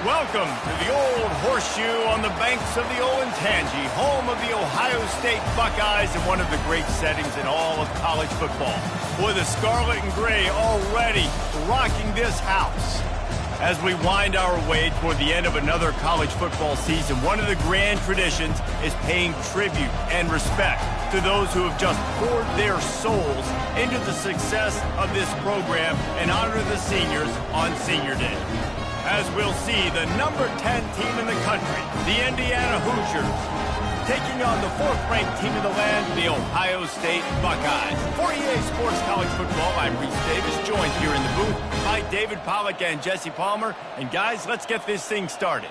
Welcome to the Old Horseshoe on the banks of the Olentangy, home of the Ohio State Buckeyes and one of the great settings in all of college football. Boy, the scarlet and gray already rocking this house. As we wind our way toward the end of another college football season, one of the grand traditions is paying tribute and respect to those who have just poured their souls into the success of this program and honor the seniors on Senior Day. As we'll see, the number 10 team in the country, the Indiana Hoosiers, taking on the 4th-ranked team in the land, the Ohio State Buckeyes. For EA Sports College Football, I'm Reese Davis, joined here in the booth by David Pollack and Jesse Palmer. And guys, let's get this thing started.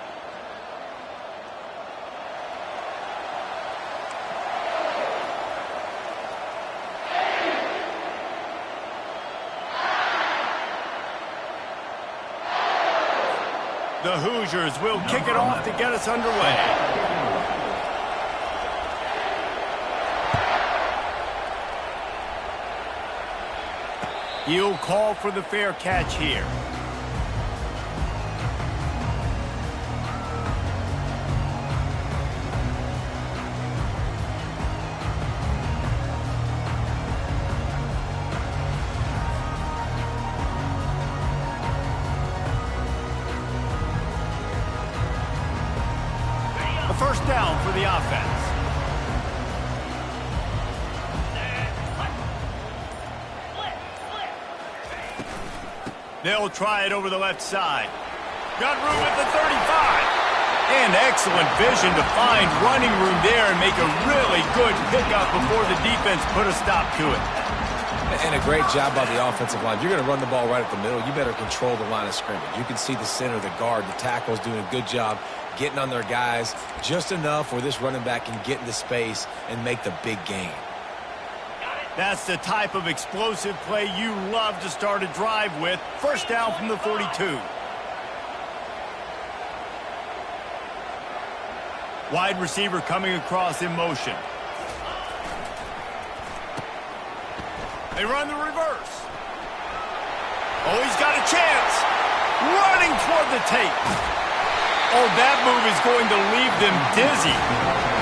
The Hoosiers will kick it off to get us underway. He'll call for the fair catch here. First down for the offense. They'll try it over the left side. Got room at the 35. And excellent vision to find running room there and make a really good pickup before the defense put a stop to it. And a great job by the offensive line. You're going to run the ball right at the middle. You better control the line of scrimmage. You can see the center, the guard, the tackle's doing a good job getting on their guys just enough where this running back can get into space and make the big gain. That's the type of explosive play you love to start a drive with. First down from the 42. Wide receiver coming across in motion. They run the reverse. Oh, he's got a chance. Running toward the tape. Oh, that move is going to leave them dizzy.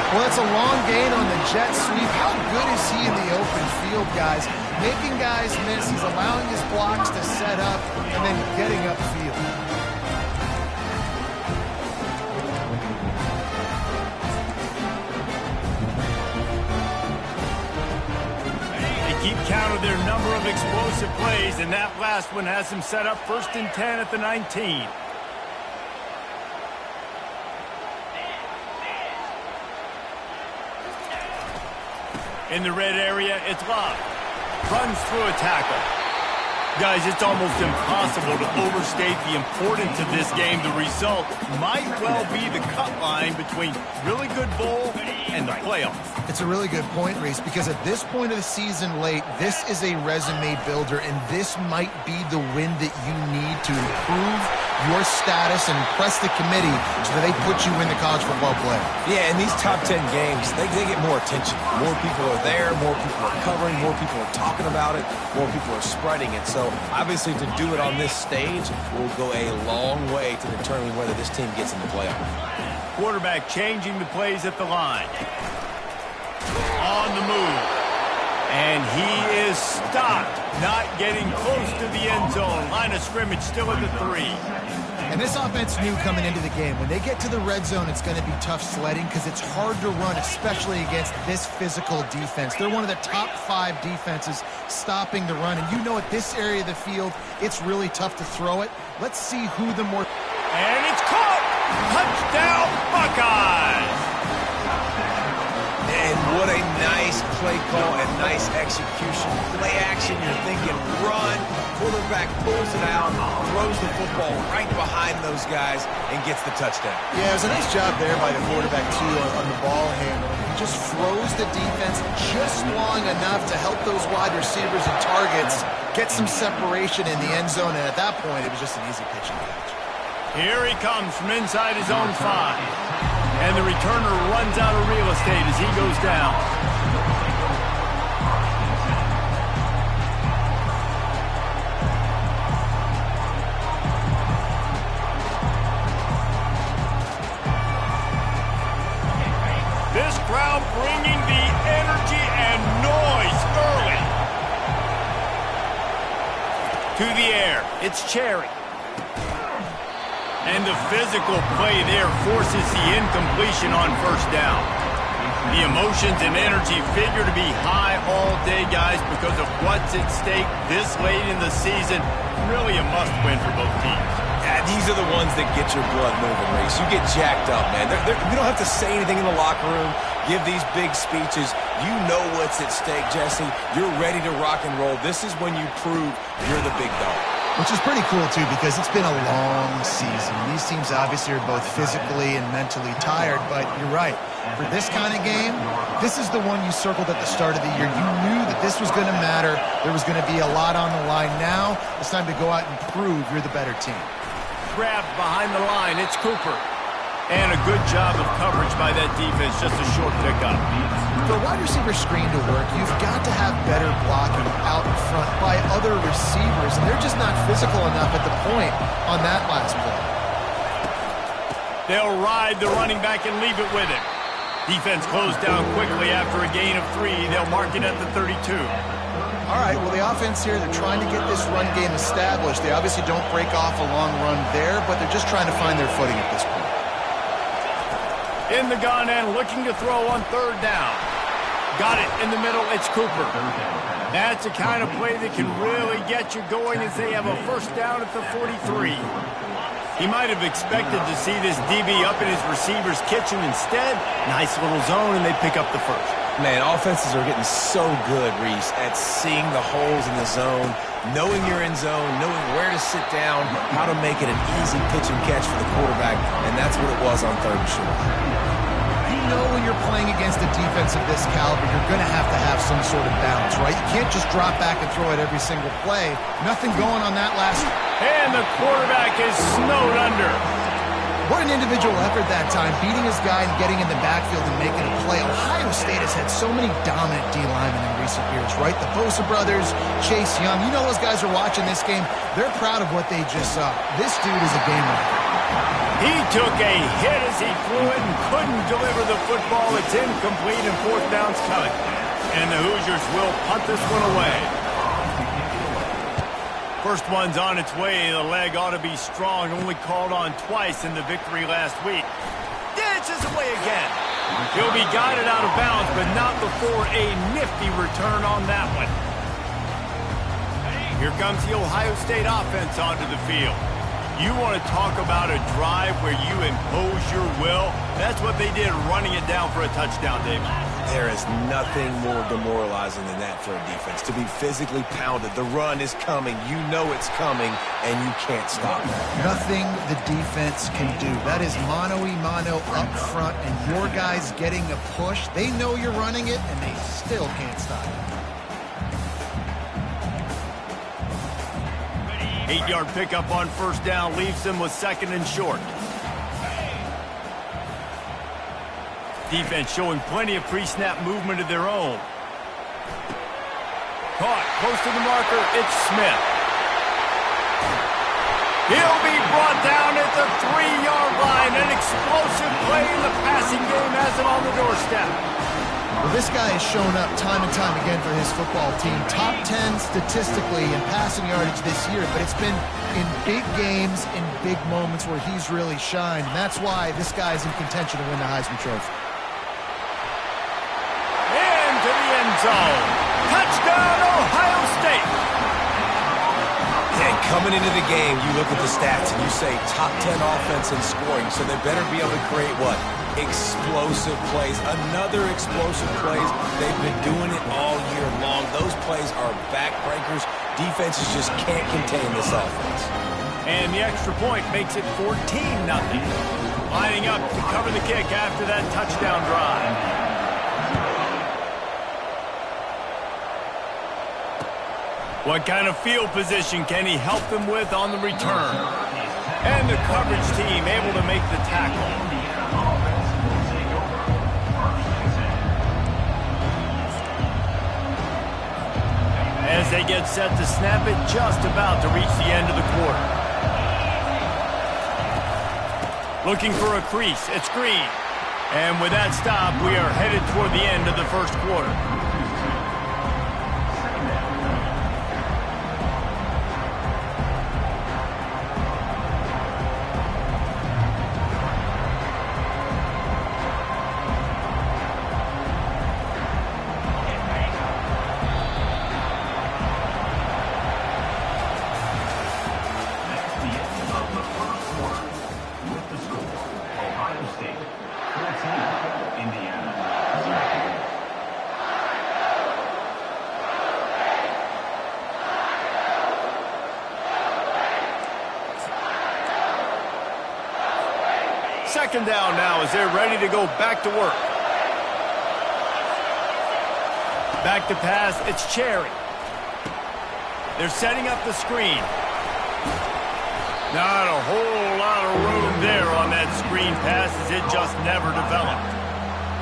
Well, it's a long gain on the jet sweep. How good is he in the open field, guys? Making guys miss. He's allowing his blocks to set up and then getting upfield. They keep count of their number of explosive plays, and that last one has them set up 1st and 10 at the 19. In the red area, it's Love. Runs through a tackle. Guys, it's almost impossible to overstate the importance of this game. The result might well be the cut line between really good bowl and the playoffs. It's a really good point, Reese, because at this point of the season late, this is a resume builder, and this might be the win that you need to improve your status and impress the committee so that they put you in the college football playoff. Yeah, in these top 10 games, they get more attention. More people are there, more people are covering, more people are talking about it, more people are spreading it. So obviously to do it on this stage will go a long way to determine whether this team gets in the playoff. Quarterback changing the plays at the line. On the move. And he is stopped, not getting close to the end zone. Line of scrimmage still at the 3. And this offense knew coming into the game, when they get to the red zone, it's going to be tough sledding because it's hard to run, especially against this physical defense. They're one of the top 5 defenses stopping the run. And you know at this area of the field, it's really tough to throw it. Let's see who the more... And it's caught! Touchdown, Buckeyes! And what a nice play call and nice execution. Play action, you're thinking run. Quarterback pulls it out, throws the football right behind those guys, and gets the touchdown. Yeah, it was a nice job there by the quarterback, too, on the ball handle. He just froze the defense just long enough to help those wide receivers and targets get some separation in the end zone, and at that point, it was just an easy pitch and catch. Here he comes from inside his own 5. And the returner runs out of real estate as he goes down. To the air. It's Cherry. And the physical play there forces the incompletion on first down. The emotions and energy figure to be high all day, guys, because of what's at stake this late in the season. Really a must-win for both teams. Yeah, these are the ones that get your blood moving, Reese. You get jacked up, man. You don't have to say anything in the locker room, give these big speeches. You know what's at stake, Jesse. You're ready to rock and roll. This is when you prove you're the big dog. Which is pretty cool, too, because it's been a long season. These teams obviously are both physically and mentally tired, but you're right. For this kind of game, this is the one you circled at the start of the year. You knew that this was going to matter. There was going to be a lot on the line. Now it's time to go out and prove you're the better team. Grabbed behind the line. It's Cooper. And a good job of coverage by that defense. Just a short pickup. For a wide receiver screen to work, you've got to have better blocking out in front by other receivers, and they're just not physical enough at the point on that last play. They'll ride the running back and leave it with him. Defense closed down quickly after a gain of 3. They'll mark it at the 32. All right, well, the offense here, they're trying to get this run game established. They obviously don't break off a long run there, but they're just trying to find their footing at this point. In the gun and looking to throw on third down. Got it in the middle. It's Cooper. That's the kind of play that can really get you going as they have a first down at the 43. He might have expected to see this DB up in his receiver's kitchen. Instead, nice little zone, and they pick up the first. Man, offenses are getting so good, Reese, at seeing the holes in the zone, knowing you're in zone, knowing where to sit down, how to make it an easy pitch and catch for the quarterback, and that's what it was on third and short. You know when you're playing against a defense of this caliber, you're going to have some sort of balance, right? You can't just drop back and throw it every single play. Nothing going on that last. And the quarterback is snowed under. What an individual effort that time, beating his guy and getting in the backfield and making a play. Ohio State has had so many dominant D-linemen in recent years, right? The Bosa brothers, Chase Young. You know those guys are watching this game. They're proud of what they just saw. This dude is a game record. He took a hit as he flew it and couldn't deliver the football. It's incomplete and fourth down's coming. And the Hoosiers will punt this one away. First one's on its way. The leg ought to be strong. Only called on twice in the victory last week. Dances away again. He'll be guided out of bounds, but not before a nifty return on that one. Here comes the Ohio State offense onto the field. You want to talk about a drive where you impose your will? That's what they did, running it down for a touchdown, David. There is nothing more demoralizing than that for a defense. To be physically pounded, the run is coming, you know it's coming, and you can't stop it. Nothing the defense can do. That is mano-a-mano up front, and your guys getting a push. They know you're running it, and they still can't stop it. 8-yard pickup on first down leaves them with second and short. Defense showing plenty of pre-snap movement of their own. Caught close to the marker. It's Smith. He'll be brought down at the 3-yard line. An explosive play in the passing game has him on the doorstep. Well, this guy has shown up time and time again for his football team. Top 10 statistically in passing yardage this year, but it's been in big games, in big moments where he's really shined. And that's why this guy is in contention to win the Heisman Trophy. Into the end zone. Touchdown, Ohio State. And coming into the game, you look at the stats and you say top 10 offense in scoring, so they better be able to create what? Explosive plays. Another explosive plays. They've been doing it all year long. Those plays are backbreakers. Defenses just can't contain this offense. And the extra point makes it 14-0. Lining up to cover the kick after that touchdown drive. What kind of field position can he help them with on the return? And the coverage team able to make the tackle. As they get set to snap it, just about to reach the end of the quarter. Looking for a crease. It's Green. And with that stop, we are headed toward the end of the first quarter. second down now as they're ready to go back to work. Back to pass, it's Cherry. They're setting up the screen. Not a whole lot of room there on that screen pass as it just never developed.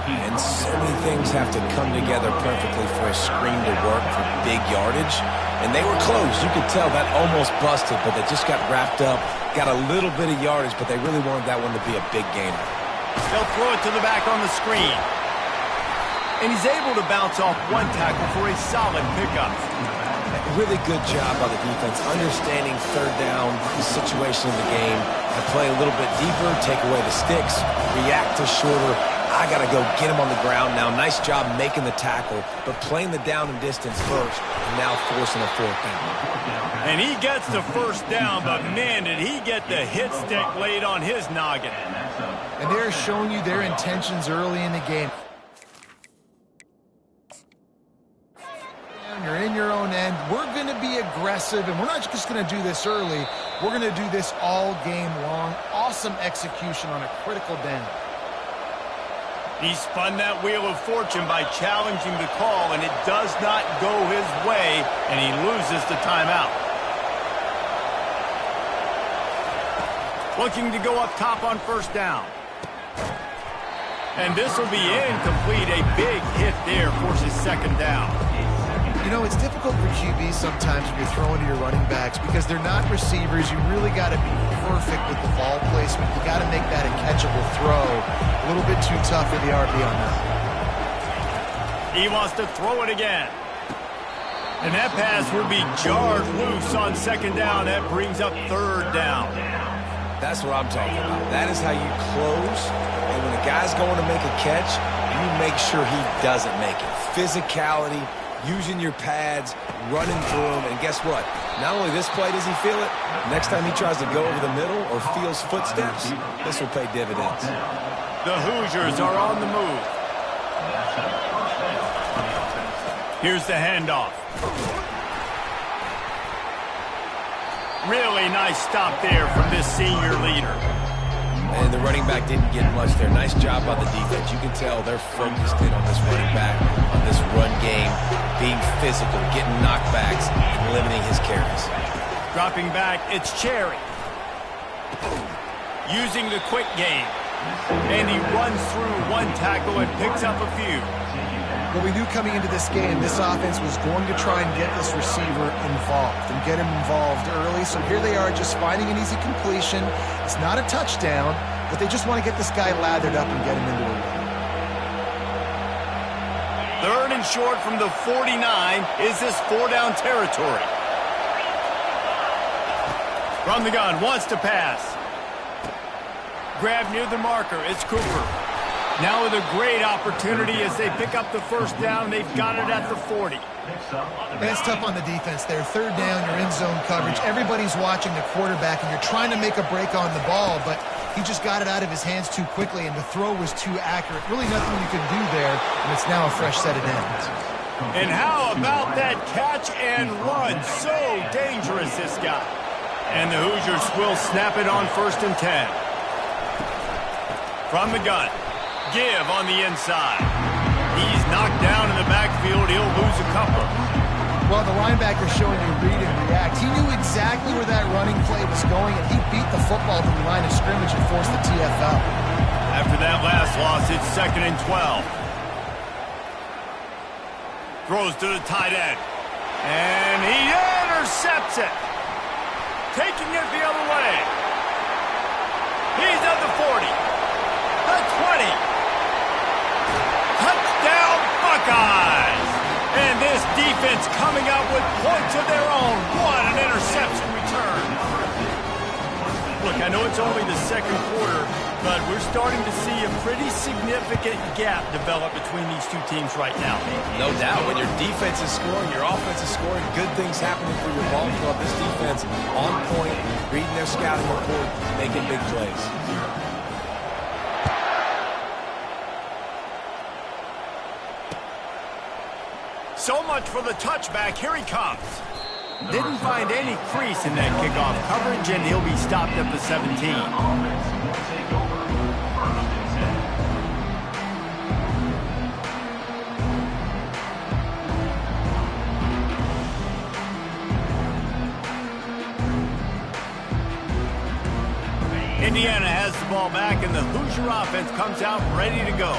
And so many things have to come together perfectly for a screen to work for big yardage. And they were close. You could tell that almost busted, but they just got wrapped up, got a little bit of yardage, but they really wanted that one to be a big gainer. They'll throw it to the back on the screen. And he's able to bounce off one tackle for a solid pickup. Really good job by the defense, understanding third down, the situation in the game, and play a little bit deeper, take away the sticks, react to shorter. I got to go get him on the ground now. Nice job making the tackle, but playing the down and distance first, and now forcing a fourth down. And he gets the first down, but man, did he get the hit stick laid on his noggin. And they're showing you their intentions early in the game. You're in your own end. We're going to be aggressive, and we're not just going to do this early. We're going to do this all game long. Awesome execution on a critical down. He spun that wheel of fortune by challenging the call, and it does not go his way, and he loses the timeout. Looking to go up top on first down. And this will be incomplete. A big hit there forces second down. You know, it's difficult for QBs sometimes when you're throwing to your running backs because they're not receivers. You really got to be perfect with the ball placement. You got to make that a catchable throw. A little bit too tough for the RB on that. He wants to throw it again. And that pass will be jarred loose on second down. That brings up third down. That's what I'm talking about. That is how you close. And when a guy's going to make a catch, you make sure he doesn't make it. Physicality, using your pads, running through them, and guess what? Not only this play does he feel it, next time he tries to go over the middle or feels footsteps, this will pay dividends. The Hoosiers are on the move. Here's the handoff. Really nice stop there from this senior leader. And the running back didn't get much there. Nice job by the defense. You can tell they're focused in on this running back, on this run game, being physical, getting knockbacks, and limiting his carries. Dropping back, it's Cherry. Using the quick game. And he runs through one tackle and picks up a few. But we knew coming into this game, this offense was going to try and get this receiver involved and get him involved early. So here they are just finding an easy completion. It's not a touchdown, but they just want to get this guy lathered up and get him into a run. Third and short from the 49. Is this four-down territory? From the gun, wants to pass. Grab near the marker, it's Cooper. Now with a great opportunity as they pick up the first down. They've got it at the 40. That's tough on the defense there. Third down, you're in zone coverage. Everybody's watching the quarterback, and you're trying to make a break on the ball, but he just got it out of his hands too quickly, and the throw was too accurate. Really nothing you can do there, and it's now a fresh set of downs. And how about that catch and run? So dangerous, this guy. And the Hoosiers will snap it on 1st and 10. From the gun. Give on the inside. He's knocked down in the backfield. He'll lose a couple. Well, the linebacker's showing you read and react. He knew exactly where that running play was going, and he beat the football to the line of scrimmage and forced the TFL. After that last loss, it's 2nd and 12. Throws to the tight end. And he intercepts it. Taking it the other way. He's at the 40. The 20. Touchdown, Buckeyes! And this defense coming out with points of their own. What an interception return. Look, I know it's only the second quarter, but we're starting to see a pretty significant gap develop between these two teams right now. No doubt. When your defense is scoring, your offense is scoring, good things happening for your ball club. This defense on point, reading their scouting report, making big plays. So much for the touchback. Here he comes. Didn't find any crease in that kickoff coverage, and he'll be stopped at the 17. Indiana has the ball back, and the Hoosier offense comes out ready to go.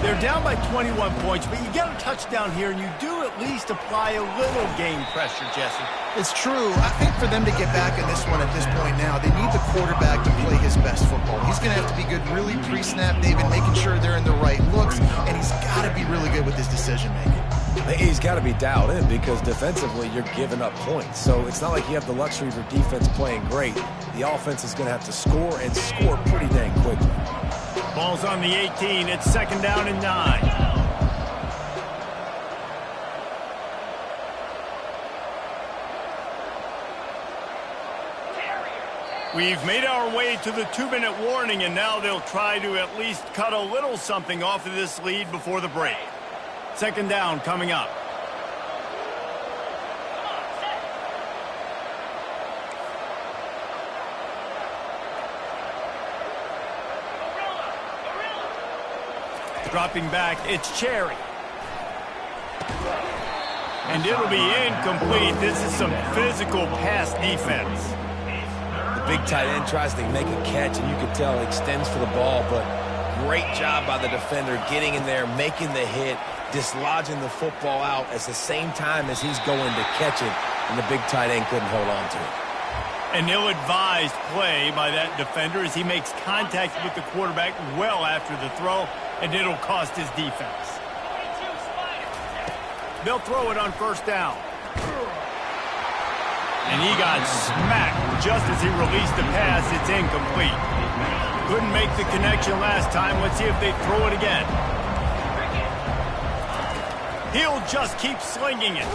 They're down by 21 points, but you get a touchdown here, and you do at least apply a little game pressure, Jesse. It's true. I think for them to get back in this one at this point now, they need the quarterback to play his best football. He's going to have to be good really pre-snap, David, making sure they're in the right looks, and he's got to be really good with his decision-making. He's got to be dialed in because defensively you're giving up points. So it's not like you have the luxury of your defense playing great. The offense is going to have to score and score pretty dang quickly. Ball's on the 18. It's 2nd down and 9. We've made our way to the 2-minute warning, and now they'll try to at least cut a little something off of this lead before the break. 2nd down coming up. Dropping back, it's Cherry. And it'll be incomplete. This is some physical pass defense. The big tight end tries to make a catch, and you can tell he extends for the ball, but great job by the defender getting in there, making the hit, dislodging the football out at the same time as he's going to catch it, and the big tight end couldn't hold on to it. An ill-advised play by that defender as he makes contact with the quarterback well after the throw, and it'll cost his defense. They'll throw it on 1st down. And he got smacked just as he released the pass. It's incomplete. Couldn't make the connection last time. Let's see if they throw it again. He'll just keep slinging it.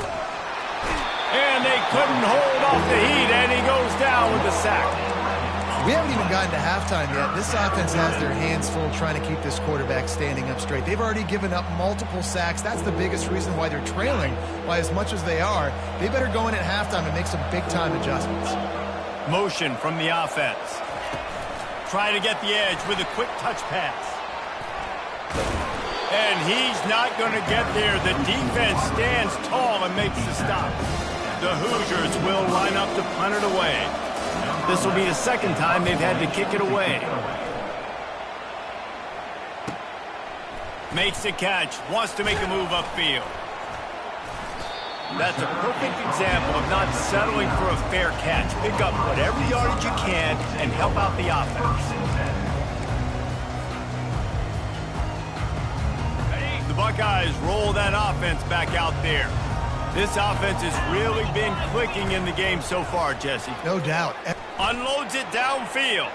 And they couldn't hold off the heat, and he goes down with the sack. We haven't even gotten to halftime yet. This offense has their hands full trying to keep this quarterback standing up straight. They've already given up multiple sacks. That's the biggest reason why they're trailing by as much as they are. They better go in at halftime and make some big-time adjustments. Motion from the offense. Try to get the edge with a quick touch pass. And he's not going to get there. The defense stands tall and makes the stop. The Hoosiers will line up to punt it away. This will be the 2nd time they've had to kick it away. Makes the catch, wants to make a move upfield. That's a perfect example of not settling for a fair catch. Pick up whatever yardage you can and help out the offense. The Buckeyes roll that offense back out there. This offense has really been clicking in the game so far, Jesse. No doubt. Unloads it downfield.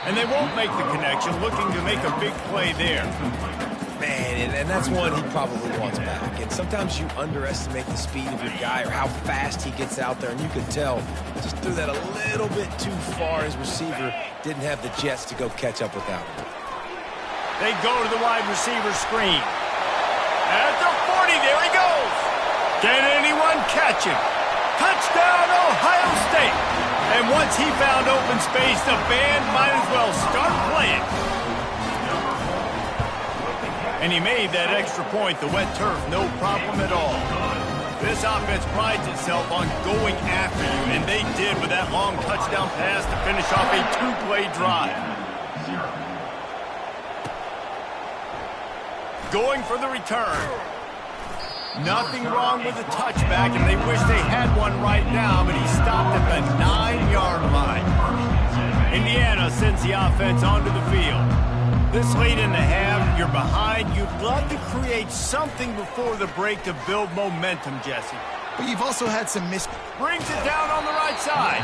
And they won't make the connection, looking to make a big play there. Man, and that's one he probably wants back. And sometimes you underestimate the speed of your guy or how fast he gets out there, and you can tell just threw that a little bit too far. His receiver didn't have the jets to go catch up without him. They go to the wide receiver screen. At the 40, there he goes. Can anyone catch him? Touchdown, Ohio State. And once he found open space, the band might as well start playing. And he made that extra point, the wet turf, no problem at all. This offense prides itself on going after you, and they did with that long touchdown pass to finish off a 2-play drive. Going for the return. Nothing wrong with the touchback, and they wish they had one right now, but he stopped at the 9-yard line. Indiana sends the offense onto the field. This late in the half, you're behind. You'd love to create something before the break to build momentum, Jesse. But you've also had some Brings it down on the right side.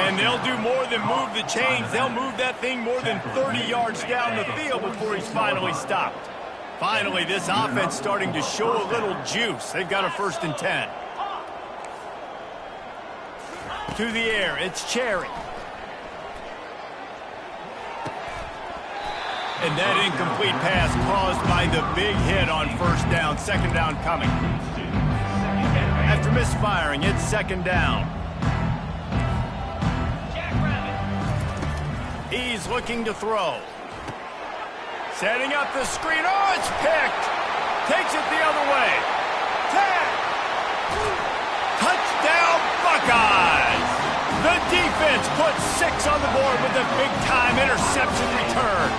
And they'll do more than move the chains. They'll move that thing more than 30 yards down the field before he's finally stopped. Finally, this offense starting to show a little juice. They've got a 1st and 10. To the air, it's Cherry. And that incomplete pass caused by the big hit on 1st down. 2nd down coming. After misfiring, it's 2nd down. He's looking to throw. Setting up the screen. Oh, it's picked. Takes it the other way. Tag. Touchdown, Buckeyes. The defense puts 6 on the board with a big-time interception return.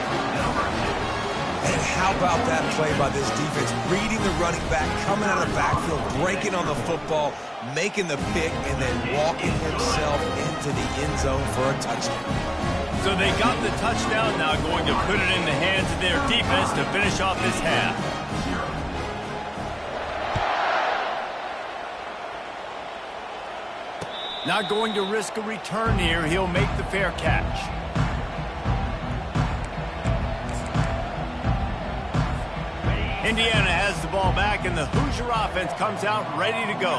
And how about that play by this defense? Reading the running back, coming out of the backfield, breaking on the football, making the pick, and then walking himself into the end zone for a touchdown. So they got the touchdown, now going to put it in the hands of their defense to finish off this half. Not going to risk a return here. He'll make the fair catch. Indiana has the ball back, and the Hoosier offense comes out ready to go.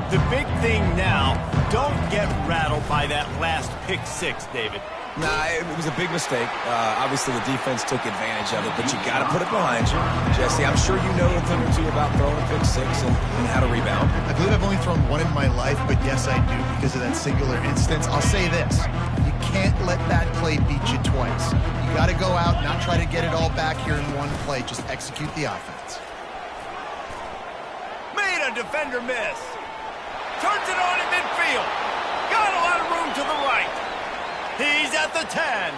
The big thing now, don't get rattled by that last pick 6, David. Nah, it was a big mistake. Obviously, the defense took advantage of it, but you got to put it behind you. Jesse, I'm sure you know a thing or two about throwing a pick 6 and how to rebound. I believe I've only thrown one in my life, but yes, I do because of that singular instance. I'll say this. You can't let that play beat you twice. You got to go out, not try to get it all back here in one play. Just execute the offense. Made a defender miss. Turns it on in midfield. Got a lot of room to the right. He's at the 10.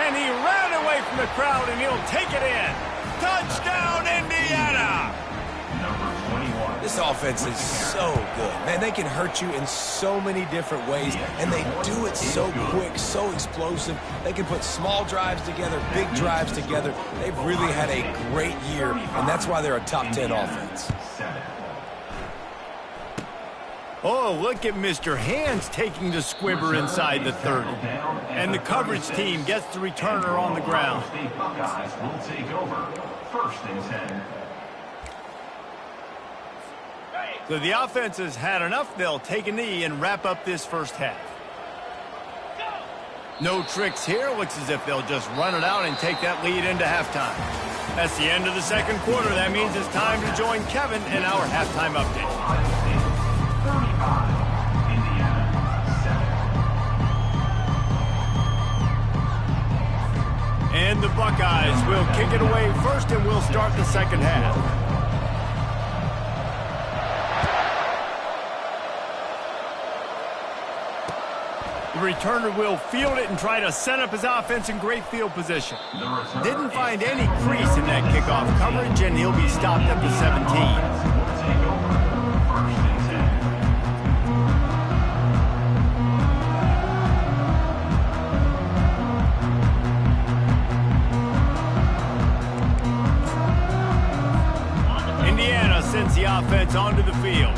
And he ran away from the crowd, and he'll take it in. Touchdown, Indiana! This offense is so good. Man, they can hurt you in so many different ways, and they do it so quick, so explosive. They can put small drives together, big drives together. They've really had a great year, and that's why they're a top 10 offense. Oh, look at Mr. Hands taking the squibber inside the 30. And the coverage team gets the returner on the ground. Buckeyes will take over. 1st and 10. So the offense has had enough. They'll take a knee and wrap up this first half. No tricks here. Looks as if they'll just run it out and take that lead into halftime. That's the end of the second quarter. That means it's time to join Kevin in our halftime update. 35, Indiana 7. And the Buckeyes will kick it away first, and we'll start the second half. The returner will field it and try to set up his offense in great field position. Didn't find any crease in that kickoff coverage, and he'll be stopped at the 17. Sends the offense onto the field.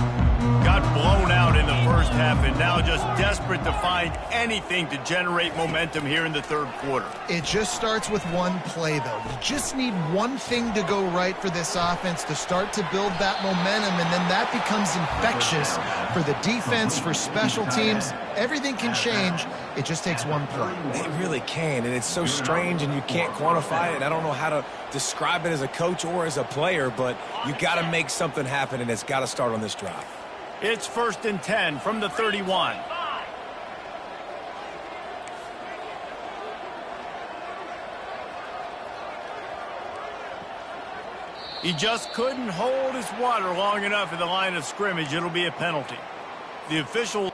Got blown out in the first half and now just desperate to find anything to generate momentum here in the third quarter. It just starts with one play, though. You just need one thing to go right for this offense to start to build that momentum, and then that becomes infectious for the defense, for special teams. Everything can change. It just takes one play. It really can, and it's so strange, and you can't quantify it. I don't know how to describe it as a coach or as a player, but you got to make something happen, and it's got to start on this drive. It's 1st and 10 from the 31. He just couldn't hold his water long enough at the line of scrimmage. It'll be a penalty. The official...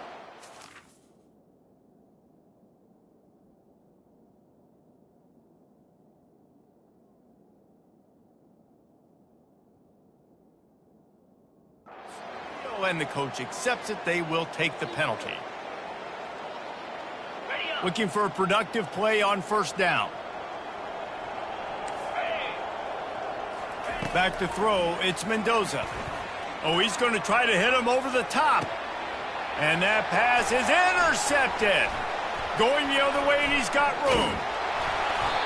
and the coach accepts it. They will take the penalty. Looking for a productive play on 1st down. Back to throw. It's Mendoza. Oh, he's going to try to hit him over the top. And that pass is intercepted. Going the other way, and he's got room.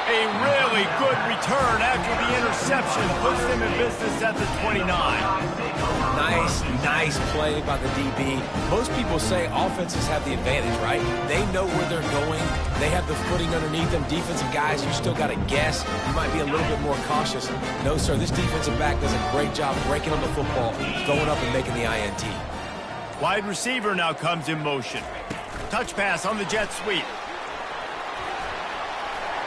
A really good return after the interception puts them in business at the 29. Nice play by the DB. Most people say offenses have the advantage, right? They know where they're going. They have the footing underneath them. Defensive guys, you still got to guess. You might be a little bit more cautious. No, sir, this defensive back does a great job breaking on the football, going up and making the INT. Wide receiver now comes in motion. Touch pass on the jet sweep.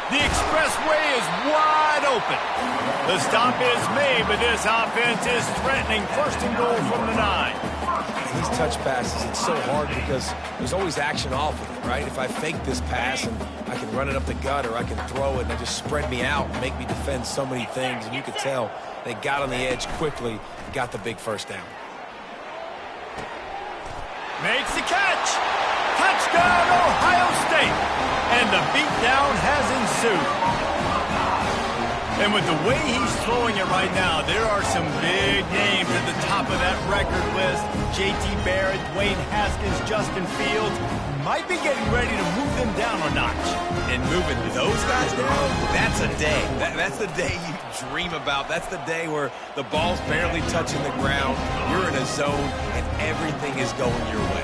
The expressway is wide open. The stop is made, but this offense is threatening 1st and goal from the 9. These touch passes, it's so hard because there's always action off of it, right? If I fake this pass and I can run it up the gut, or I can throw it and it just spread me out and make me defend so many things, and you could tell they got on the edge quickly, got the big first down. Makes the catch. Touchdown, Ohio State. And the beatdown has ensued. And with the way he's throwing it right now, there are some big names at the top of that record list. J.T. Barrett, Dwayne Haskins, Justin Fields might be getting ready to move them down a notch. And moving those guys down, that's a day. That's the day you dream about. That's the day where the ball's barely touching the ground, you're in a zone, and everything is going your way.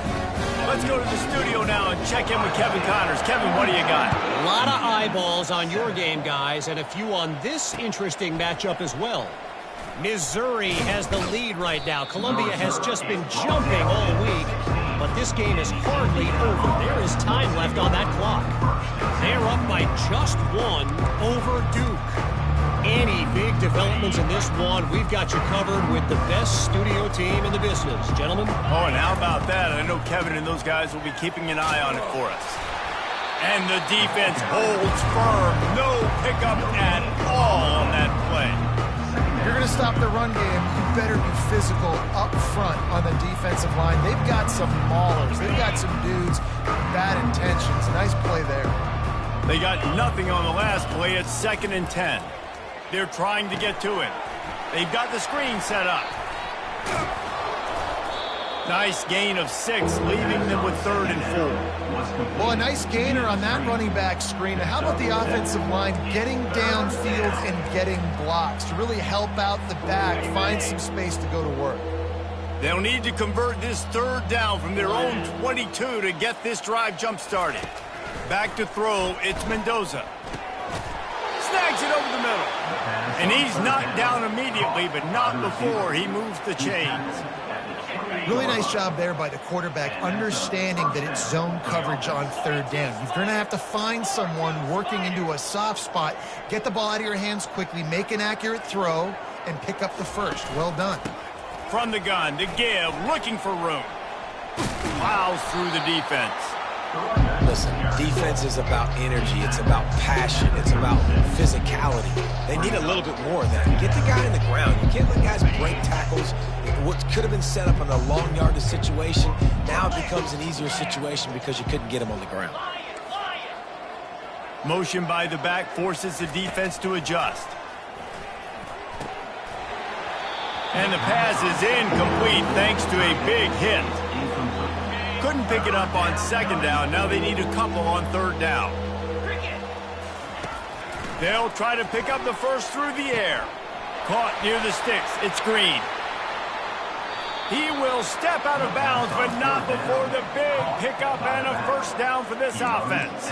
Let's go to the studio now and check in with Kevin Connors. Kevin, what do you got? A lot of eyeballs on your game, guys, and a few on this interesting matchup as well. Missouri has the lead right now. Columbia has just been jumping all week, but this game is hardly over. There is time left on that clock. They're up by just one over Duke. Any big developments in this one, we've got you covered with the best studio team in the business. Gentlemen? Oh, and how about that? I know Kevin and those guys will be keeping an eye on it for us. And the defense holds firm. No pickup at all on that play. If you're going to stop the run game, you better be physical up front on the defensive line. They've got some maulers. They've got some dudes with bad intentions. Nice play there. They got nothing on the last play. It's 2nd and 10. They're trying to get to it. They've got the screen set up. Nice gain of 6, leaving them with 3rd and 4. Well, a nice gainer on that running back screen. Now, how about the offensive line getting downfield and getting blocks to really help out the back, find some space to go to work? They'll need to convert this 3rd down from their own 22 to get this drive jump-started. Back to throw, it's Mendoza. Snags it over the middle. And he's knocked down immediately, but not before he moves the chains. Really nice job there by the quarterback, understanding that it's zone coverage on 3rd down. You're going to have to find someone working into a soft spot, get the ball out of your hands quickly, make an accurate throw, and pick up the first. Well done. From the gun to give, looking for room. Plows through the defense. Listen, defense is about energy. It's about passion. It's about physicality. They need a little bit more of that. Get the guy in the ground. You can't let guys break tackles. What could have been set up in a long yardage situation, now it becomes an easier situation because you couldn't get him on the ground. Motion by the back forces the defense to adjust. And the pass is incomplete thanks to a big hit. Couldn't pick it up on 2nd down. Now they need a couple on 3rd down. They'll try to pick up the first through the air. Caught near the sticks. It's Green. He will step out of bounds, but not before the big pickup and a 1st down for this offense.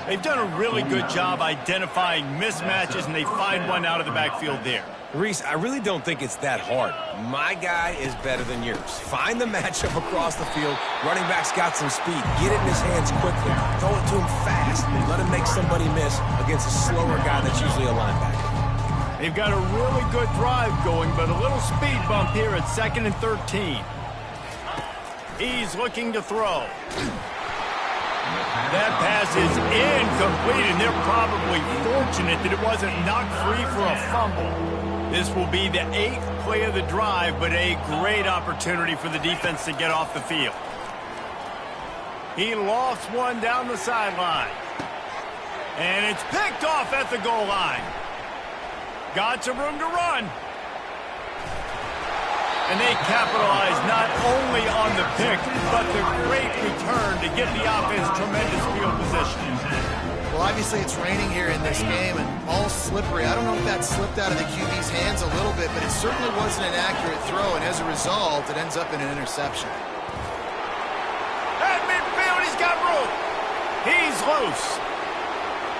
They've done a really good job identifying mismatches, and they find one out of the backfield there. Reese, I really don't think it's that hard. My guy is better than yours. Find the matchup across the field. Running back's got some speed. Get it in his hands quickly. Throw it to him fast. Let him make somebody miss against a slower guy that's usually a linebacker. They've got a really good drive going, but a little speed bump here at 2nd and 13. He's looking to throw. That pass is incomplete, and they're probably fortunate that it wasn't knocked free for a fumble. This will be the 8th play of the drive, but a great opportunity for the defense to get off the field. He lofts one down the sideline. And it's picked off at the goal line. Got some room to run. And they capitalize not only on the pick, but the great return to give the offense tremendous field position. Well, obviously it's raining here in this game and all slippery. I don't know if that slipped out of the QB's hands a little bit, but it certainly wasn't an accurate throw, and as a result, it ends up in an interception. At midfield, he's got room. He's loose.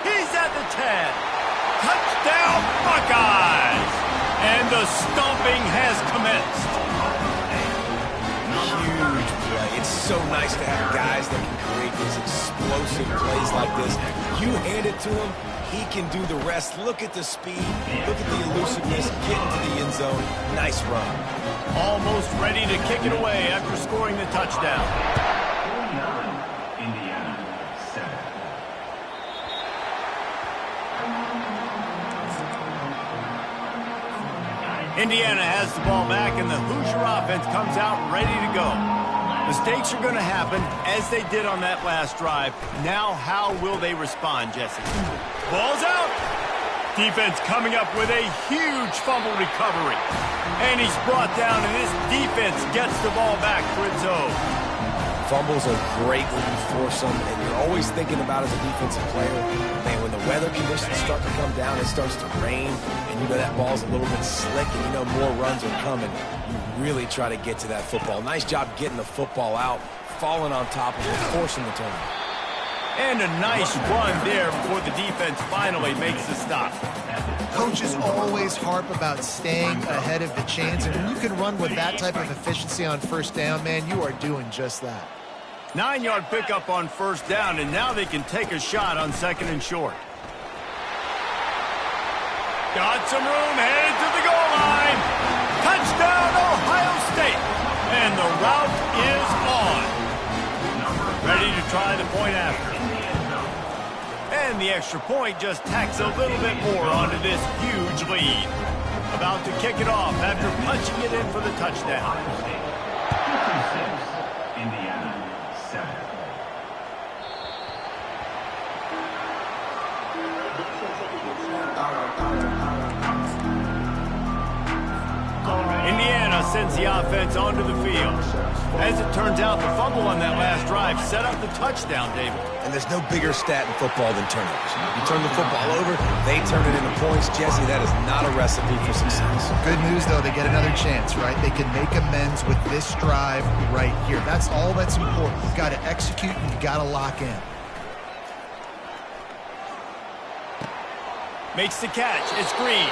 He's at the 10. Touchdown, Buckeyes! And the stomping has commenced. Huge play. It's so nice to have guys that can create these explosive plays like this. You hand it to them, He can do the rest. Look at the speed. Look at the elusiveness. Get into the end zone. Nice run. Almost ready to kick it away after scoring the touchdown. 49, Indiana, 7. Indiana has the ball back, and the Hoosier offense comes out ready to go. Mistakes are going to happen, as they did on that last drive. Now, how will they respond, Jesse? Ball's out. Defense coming up with a huge fumble recovery. And he's brought down, and this defense gets the ball back for its own. Fumbles are great when you force them, and you're always thinking about as a defensive player, man, when the weather conditions start to come down, it starts to rain, and you know that ball's a little bit slick, and you know more runs are coming. You really try to get to that football. Nice job getting the football out, falling on top of it, forcing the turnover. And a nice run there before the defense finally makes the stop. Coaches always harp about staying ahead of the chains, and when you can run with that type of efficiency on first down, man, you are doing just that. 9-yard pickup on first down, and now they can take a shot on second and short. Got some room, headed to the goal line. Touchdown, Ohio State. And the route is on. Ready to try the point after. And the extra point just tacks a little bit more onto this huge lead. About to kick it off after punching it in for the touchdown. 56, Indiana, 7. Indiana sends the offense onto the field. As it turns out, the fumble on that last drive set up the touchdown, David. And there's no bigger stat in football than turnovers. You turn the football over, they turn it into points. Jesse, that is not a recipe for success. Good news, though, they get another chance, right? They can make amends with this drive right here. That's all that's important. You've got to execute and you've got to lock in. Makes the catch. It's Green.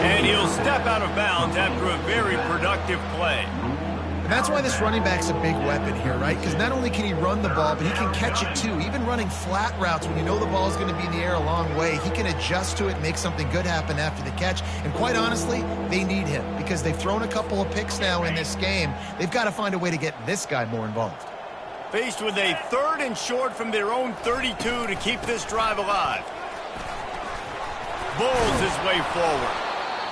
And he'll step out of bounds after a very productive play. And that's why this running back's a big weapon here, right? Because not only can he run the ball, but he can catch it too. Even running flat routes when you know the ball's going to be in the air a long way, he can adjust to it, make something good happen after the catch. And quite honestly, they need him because they've thrown a couple of picks now in this game. They've got to find a way to get this guy more involved. Faced with a 3rd and short from their own 32 to keep this drive alive. Bulls his way forward.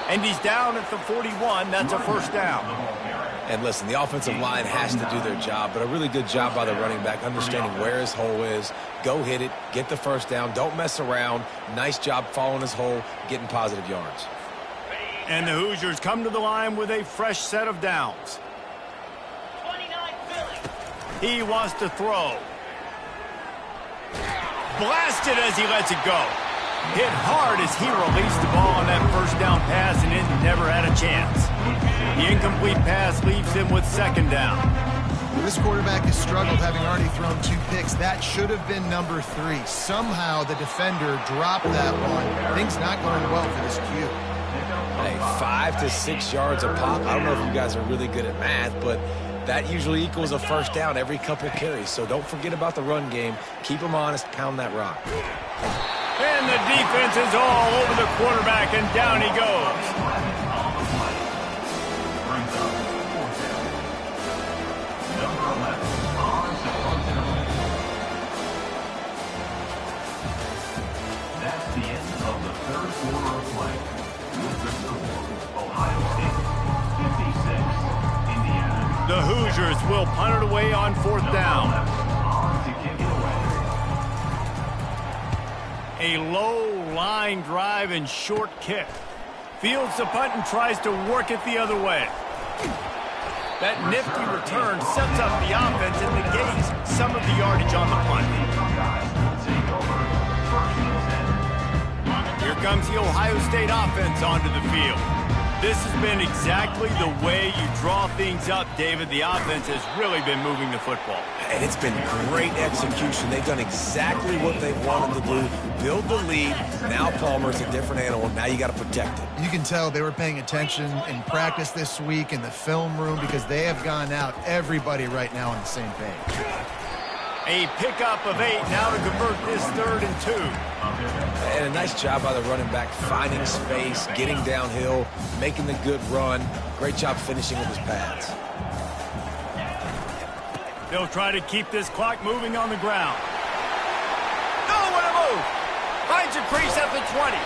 And he's down at the 41. That's a first down. And listen, the offensive line has to do their job, but a really good job by the running back, understanding where his hole is. Go hit it, get the first down, don't mess around. Nice job following his hole, getting positive yards. And the Hoosiers come to the line with a fresh set of downs. 29 Philly. He wants to throw. Blasted as he lets it go. Hit hard as he released the ball on that first down pass, and it never had a chance. The incomplete pass leaves him with second down. This quarterback has struggled, having already thrown 2 picks. That should have been number 3. Somehow the defender dropped that one. Things not going well for this Q. Hey, 5 to 6 yards a pop. I don't know if you guys are really good at math, but that usually equals a first down every couple carries. So don't forget about the run game. Keep them honest, pound that rock. And the defense is all over the quarterback, and down he goes. That's the end of the 3rd quarter of play. With the score, Ohio State 56, Indiana. The Hoosiers will punt it away on 4th down. On to kick it away. A low line drive and short kick. Fields the punt and tries to work it the other way. That nifty return sets up the offense and negates some of the yardage on the punt. Here comes the Ohio State offense onto the field. This has been exactly the way you draw things up, David. The offense has really been moving the football. And it's been great execution. They've done exactly what they wanted to do. Build the lead. Now Palmer's a different animal. Now you got to protect it. You can tell they were paying attention in practice this week in the film room because they have gone out, everybody right now on the same page. A pickup of 8 now to convert this 3rd and 2. And a nice job by the running back, finding space, getting downhill, making the good run. Great job finishing with his pads. They'll try to keep this clock moving on the ground. Oh, what a move! Finds a crease at the 20.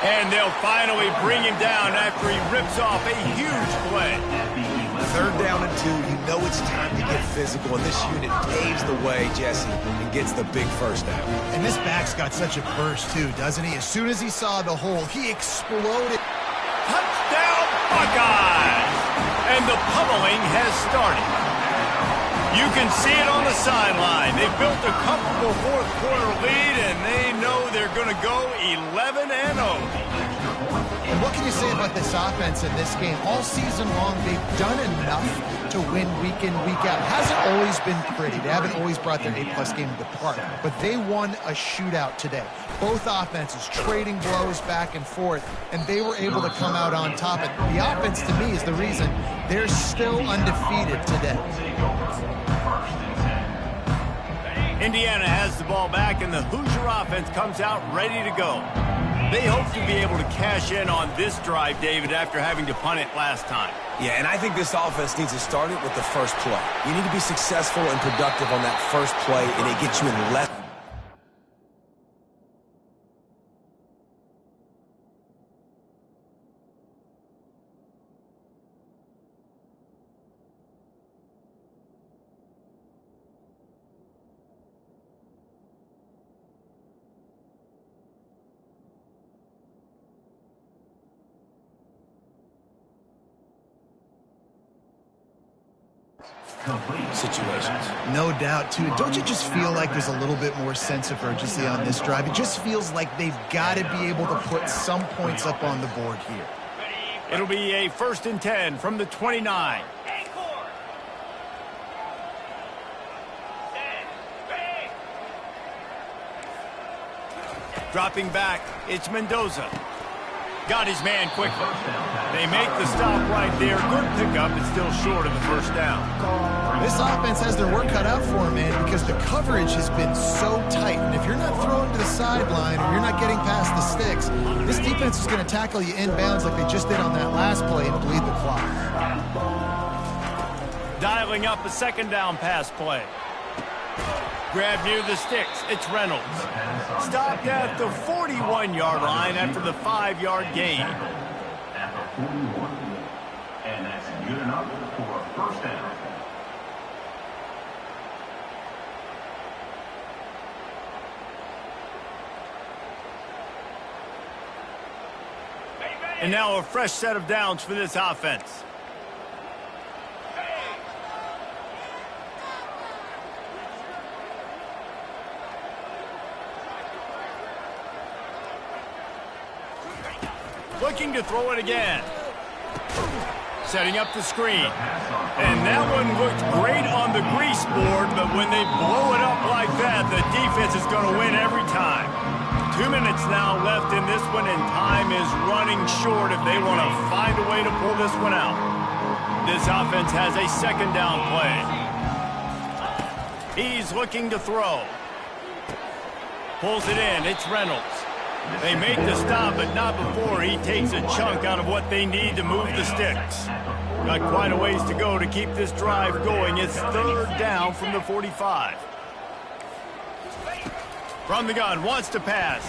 And they'll finally bring him down after he rips off a huge play. 3rd down and 2, you know it's time to get physical, and this unit paves the way, Jesse, and gets the big 1st down. And this back's got such a burst, too, doesn't he? As soon as he saw the hole, he exploded. Touchdown, Buckeyes! And the pummeling has started. You can see it on the sideline. They built a comfortable 4th quarter lead, and they know they're going to go 11-0. And what can you say about this offense in this game? All season long, they've done enough to win week in, week out. It hasn't always been pretty. They haven't always brought their A-plus game to the park. But they won a shootout today. Both offenses trading blows back and forth, and they were able to come out on top. And the offense, to me, is the reason they're still undefeated today. Indiana has the ball back, and the Hoosier offense comes out ready to go. They hope to be able to cash in on this drive, David, after having to punt it last time. Yeah, and I think this offense needs to start it with the first play. You need to be successful and productive on that first play, and it gets you in less. Situations. No doubt, too. Don't you just feel like there's a little bit more sense of urgency on this drive? It just feels like they've got to be able to put some points up on the board here. It'll be a 1st and 10 from the 29. Dropping back, it's Mendoza. Got his man quickly. They make the stop right there. Good pickup. It's still short of the 1st down. This offense has their work cut out for them, man, because the coverage has been so tight. And if you're not throwing to the sideline or you're not getting past the sticks, this defense is going to tackle you inbounds like they just did on that last play and bleed the clock. Dialing up a 2nd down pass play. Grab near the sticks. It's Reynolds. Stopped at the 41-yard line after the 5-yard gain. At the 41. And that's good enough for a 1st down. And now a fresh set of downs for this offense. Looking to throw it again. Setting up the screen. And that one looked great on the grease board, but when they blow it up like that, the defense is going to win every time. 2 minutes now left in this one, and time is running short if they want to find a way to pull this one out. This offense has a 2nd down play. He's looking to throw. Pulls it in. It's Reynolds. They make the stop, but not before he takes a chunk out of what they need to move the sticks. Got quite a ways to go to keep this drive going. It's 3rd down from the 45. From the gun, wants to pass.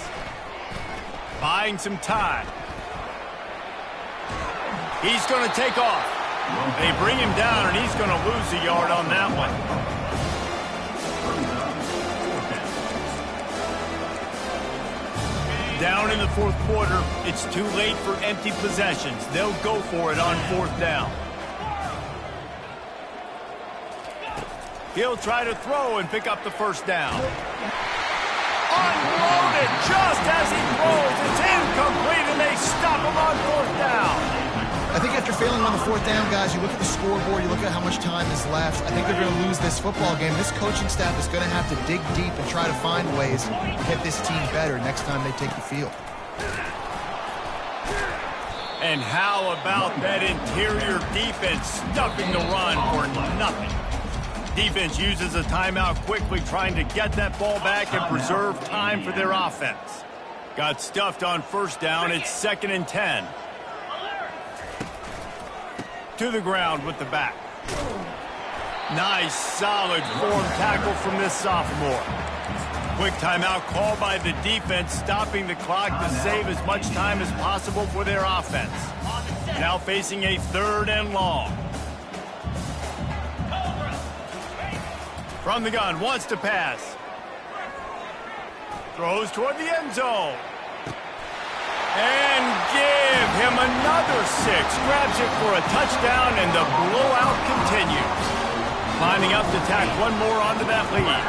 Buying some time. He's going to take off. They bring him down, and he's going to lose a yard on that one. Down in the 4th quarter, it's too late for empty possessions. They'll go for it on 4th down. He'll try to throw and pick up the 1st down. Unloaded just as he throws. It's incomplete, and they stop him on 4th down. I think after failing on the 4th down, guys, you look at the scoreboard, you look at how much time is left. I think they're going to lose this football game. This coaching staff is going to have to dig deep and try to find ways to get this team better next time they take the field. And how about that interior defense stuffing the run for nothing? Defense uses a timeout quickly, trying to get that ball back and preserve time for their offense. Got stuffed on first down. It's 2nd and 10. To the ground with the back. Nice, solid form tackle from this sophomore. Quick timeout called by the defense, stopping the clock to save as much time as possible for their offense. Now facing a 3rd and long. From the gun, wants to pass. Throws toward the end zone. And give him another 6. Grabs it for a touchdown, and the blowout continues. Lining up to tack one more onto that lead.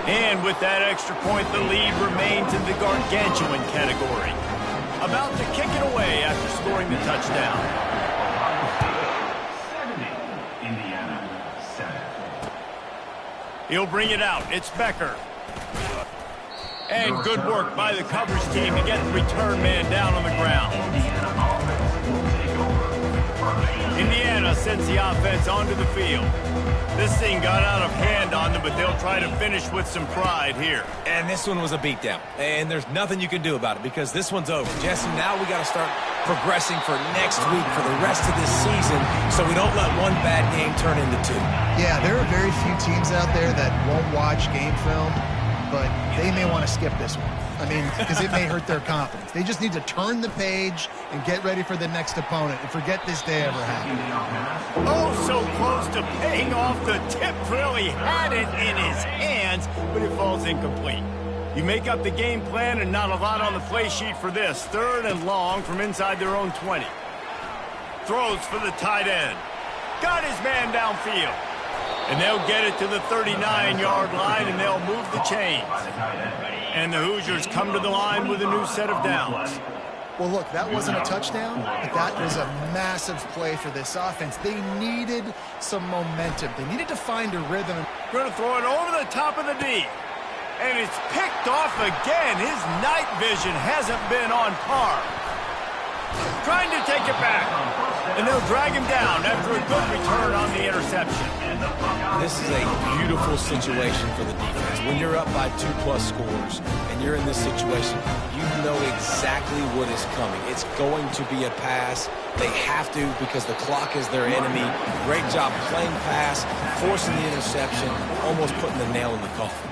And with that extra point, the lead remains in the gargantuan category. About to kick it away after scoring the touchdown. 70, Indiana, 7. He'll bring it out. It's Becker. And good work by the coverage team to get the return man down on the ground. Indiana sends the offense onto the field. This thing got out of hand on them, but they'll try to finish with some pride here. And this one was a beatdown. And there's nothing you can do about it because this one's over. Jesse, now we got to start progressing for next week, for the rest of this season, so we don't let one bad game turn into 2. Yeah, there are very few teams out there that won't watch game film, but they may want to skip this one. I mean, because it may hurt their confidence. They just need to turn the page and get ready for the next opponent and forget this day ever happened. Oh, so close to paying off. The tip really had it in his hands, but it falls incomplete. You make up the game plan and not a lot on the play sheet for this. 3rd and long from inside their own 20. Throws for the tight end. Got his man downfield. And they'll get it to the 39-yard line, and they'll move the chains. And the Hoosiers come to the line with a new set of downs. Well, look, that wasn't a touchdown, but that was a massive play for this offense. They needed some momentum. They needed to find a rhythm. Going to throw it over the top of the D. And it's picked off again. His night vision hasn't been on par. Trying to take it back. And they'll drag him down after a good return on the interception. This is a beautiful situation for the defense. When you're up by 2+ scores and you're in this situation, you know exactly what is coming. It's going to be a pass. They have to because the clock is their enemy. Great job playing pass, forcing the interception, almost putting the nail in the coffin.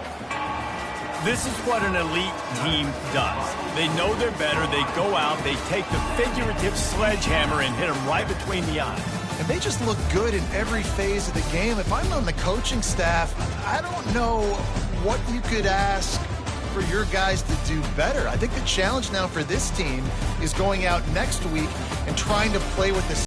This is what an elite team does. They know they're better. They go out, they take the figurative sledgehammer and hit them right between the eyes. And they just look good in every phase of the game. If I'm on the coaching staff, I don't know what you could ask for your guys to do better. I think the challenge now for this team is going out next week and trying to play with the